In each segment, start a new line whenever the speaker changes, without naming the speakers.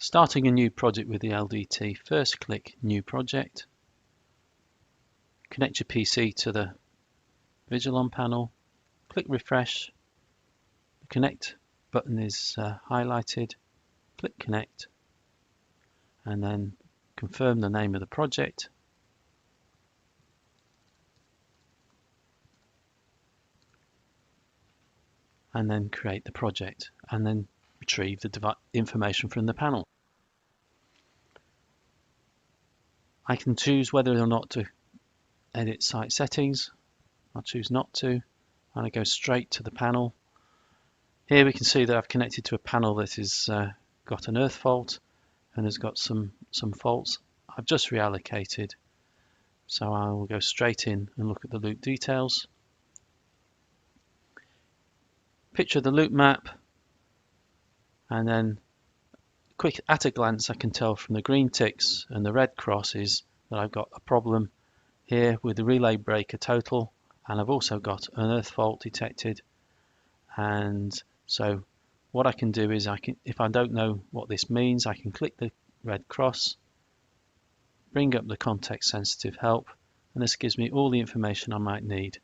Starting a new project with the LDT, first click New Project. Connect your PC to the Vigilon panel. Click Refresh. The Connect button is highlighted. Click Connect. And then confirm the name of the project. And then create the project. And then retrieve the information from the panel. I can choose whether or not to edit site settings. I'll choose not to, and I go straight to the panel. Here we can see that I've connected to a panel that has got an earth fault and has got some faults. I've just reallocated, so I will go straight in and look at the loop details. Picture the loop map, and then quick at a glance I can tell from the green ticks and the red crosses that I've got a problem here with the relay breaker total, and I've also got an earth fault detected. And so what I can do is if I don't know what this means, I can click the red cross, bring up the context sensitive help, and this gives me all the information I might need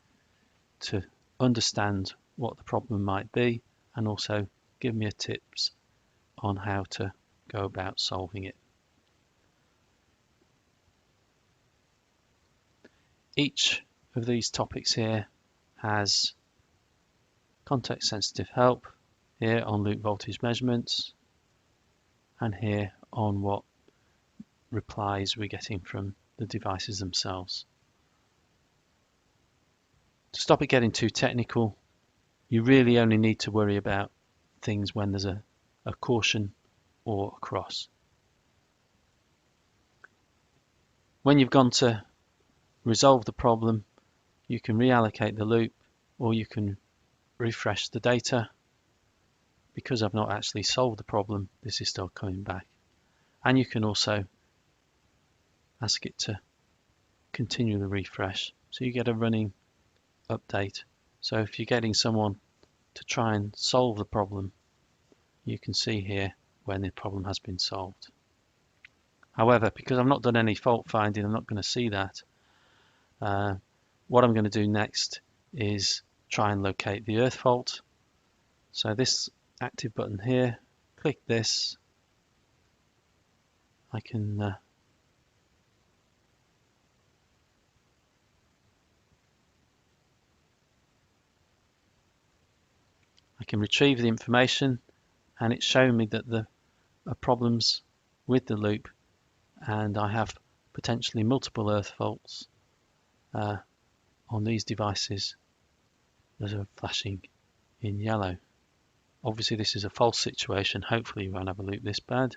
to understand what the problem might be, and also give me tips on how to go about solving it. Each of these topics here has context sensitive help, here on loop voltage measurements, and here on what replies we're getting from the devices themselves. To stop it getting too technical, you really only need to worry about things when there's a caution or a cross. When you've gone to resolve the problem, you can reallocate the loop, or you can refresh the data. Because I've not actually solved the problem, this is still coming back. And you can also ask it to continue the refresh, so you get a running update. So if you're getting someone to try and solve the problem, you can see here when the problem has been solved. However, because I've not done any fault finding, I'm not going to see that. What I'm going to do next is try and locate the earth fault. So this active button here, click this. I can retrieve the information, and it's showing me that there are problems with the loop, and I have potentially multiple earth faults on these devices that are flashing in yellow. Obviously this is a false situation. Hopefully you won't have a loop this bad.